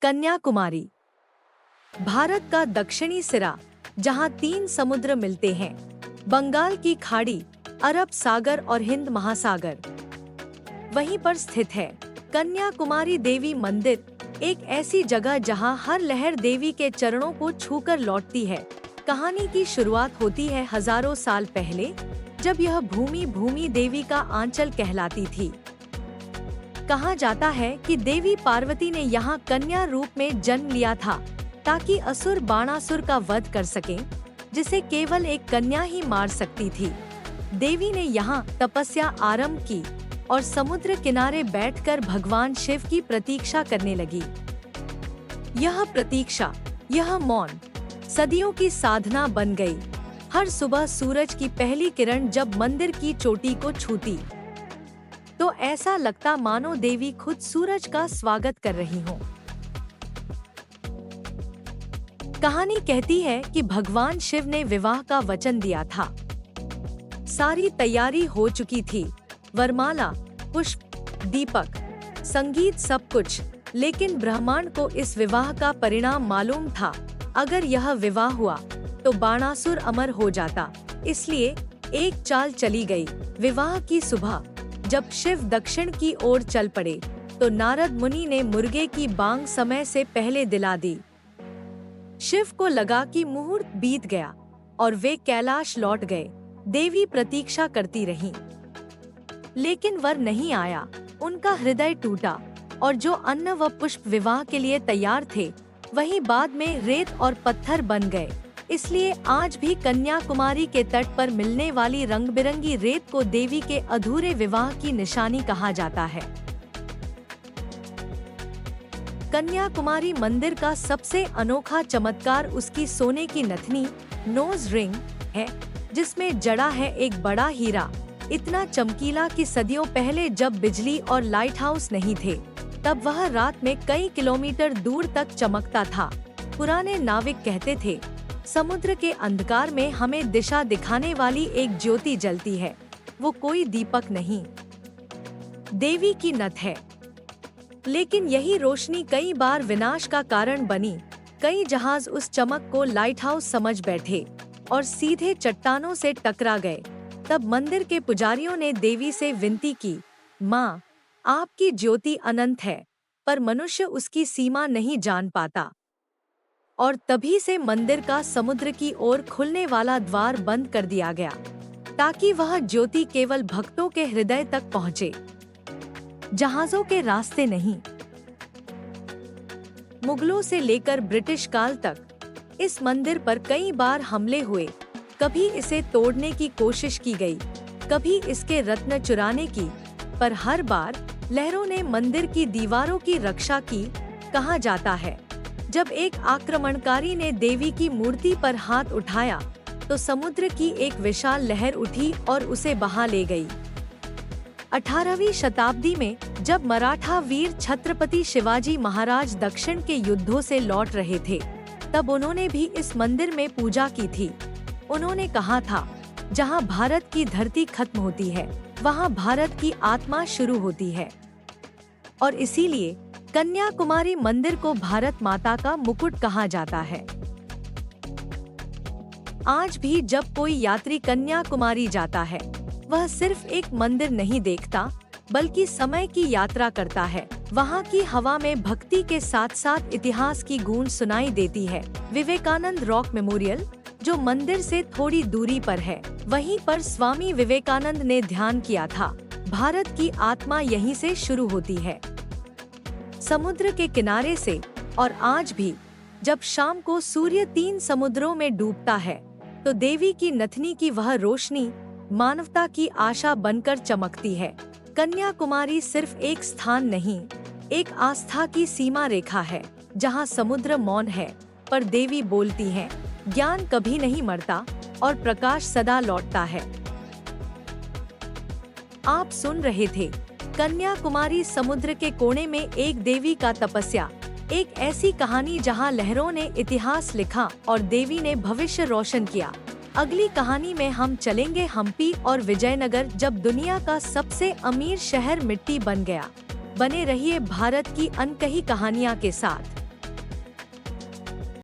कन्याकुमारी भारत का दक्षिणी सिरा, जहां 3 समुद्र मिलते हैं, बंगाल की खाड़ी, अरब सागर और हिंद महासागर, वहीं पर स्थित है। कन्याकुमारी देवी मंदिर एक ऐसी जगह जहां हर लहर देवी के चरणों को छूकर लौटती है। कहानी की शुरुआत होती है हजारों साल पहले, जब यह भूमि देवी का आंचल कहलाती थी। कहा जाता है कि देवी पार्वती ने यहाँ कन्या रूप में जन्म लिया था, ताकि असुर बाणासुर का वध कर सकें, जिसे केवल एक कन्या ही मार सकती थी। देवी ने यहाँ तपस्या आरंभ की और समुद्र किनारे बैठकर भगवान शिव की प्रतीक्षा करने लगी। यह प्रतीक्षा, यह मौन सदियों की साधना बन गई। हर सुबह सूरज की पहली किरण जब मंदिर की चोटी को छूती, तो ऐसा लगता मानो देवी खुद सूरज का स्वागत कर रही हो। कहानी कहती है कि भगवान शिव ने विवाह का वचन दिया था। सारी तैयारी हो चुकी थी, वरमाला, पुष्प, दीपक, संगीत, सब कुछ। लेकिन ब्रह्मांड को इस विवाह का परिणाम मालूम था। अगर यह विवाह हुआ तो बाणासुर अमर हो जाता। इसलिए एक चाल चली गई। विवाह की सुबह जब शिव दक्षिण की ओर चल पड़े, तो नारद मुनि ने मुर्गे की बांग समय से पहले दिला दी। शिव को लगा कि मुहूर्त बीत गया और वे कैलाश लौट गए। देवी प्रतीक्षा करती रहीं, लेकिन वर नहीं आया। उनका हृदय टूटा और जो अन्न व पुष्प विवाह के लिए तैयार थे, वही बाद में रेत और पत्थर बन गए। इसलिए आज भी कन्याकुमारी के तट पर मिलने वाली रंग बिरंगी रेत को देवी के अधूरे विवाह की निशानी कहा जाता है। कन्याकुमारी मंदिर का सबसे अनोखा चमत्कार उसकी सोने की नथनी, नोज रिंग है, जिसमें जड़ा है एक बड़ा हीरा, इतना चमकीला कि सदियों पहले जब बिजली और लाइट हाउस नहीं थे, तब वह रात में कई किलोमीटर दूर तक चमकता था। पुराने नाविक कहते थे, समुद्र के अंधकार में हमें दिशा दिखाने वाली एक ज्योति जलती है, वो कोई दीपक नहीं, देवी की नथ है। लेकिन यही रोशनी कई बार विनाश का कारण बनी। कई जहाज उस चमक को लाइट हाउस समझ बैठे और सीधे चट्टानों से टकरा गए। तब मंदिर के पुजारियों ने देवी से विनती की, माँ, आपकी ज्योति अनंत है, पर मनुष्य उसकी सीमा नहीं जान पाता। और तभी से मंदिर का समुद्र की ओर खुलने वाला द्वार बंद कर दिया गया, ताकि वह ज्योति केवल भक्तों के हृदय तक पहुँचे, जहाजों के रास्ते नहीं। मुगलों से लेकर ब्रिटिश काल तक इस मंदिर पर कई बार हमले हुए। कभी इसे तोड़ने की कोशिश की गई, कभी इसके रत्न चुराने की, पर हर बार लहरों ने मंदिर की दीवारों की रक्षा की। कहा जाता है, जब एक आक्रमणकारी ने देवी की मूर्ति पर हाथ उठाया, तो समुद्र की एक विशाल लहर उठी और उसे बहा ले गई। 18वीं शताब्दी में जब मराठा वीर छत्रपति शिवाजी महाराज दक्षिण के युद्धों से लौट रहे थे, तब उन्होंने भी इस मंदिर में पूजा की थी। उन्होंने कहा था, जहां भारत की धरती खत्म होती है, वहां भारत की आत्मा शुरू होती है। और इसीलिए कन्याकुमारी मंदिर को भारत माता का मुकुट कहा जाता है। आज भी जब कोई यात्री कन्याकुमारी जाता है, वह सिर्फ एक मंदिर नहीं देखता, बल्कि समय की यात्रा करता है। वहाँ की हवा में भक्ति के साथ साथ इतिहास की गूंज सुनाई देती है। विवेकानंद रॉक मेमोरियल, जो मंदिर से थोड़ी दूरी पर है, वहीं पर स्वामी विवेकानंद ने ध्यान किया था। भारत की आत्मा यहीं से शुरू होती है, समुद्र के किनारे से। और आज भी जब शाम को सूर्य 3 समुद्रों में डूबता है, तो देवी की नथनी की वह रोशनी मानवता की आशा बनकर चमकती है। कन्याकुमारी सिर्फ एक स्थान नहीं, एक आस्था की सीमा रेखा है, जहां समुद्र मौन है, पर देवी बोलती है। ज्ञान कभी नहीं मरता और प्रकाश सदा लौटता है। आप सुन रहे थे कन्याकुमारी समुद्र के कोने में एक देवी का तपस्या, एक ऐसी कहानी जहां लहरों ने इतिहास लिखा और देवी ने भविष्य रोशन किया। अगली कहानी में हम चलेंगे हम्पी और विजयनगर, जब दुनिया का सबसे अमीर शहर मिट्टी बन गया। बने रहिए भारत की अनकही कहानियां के साथ।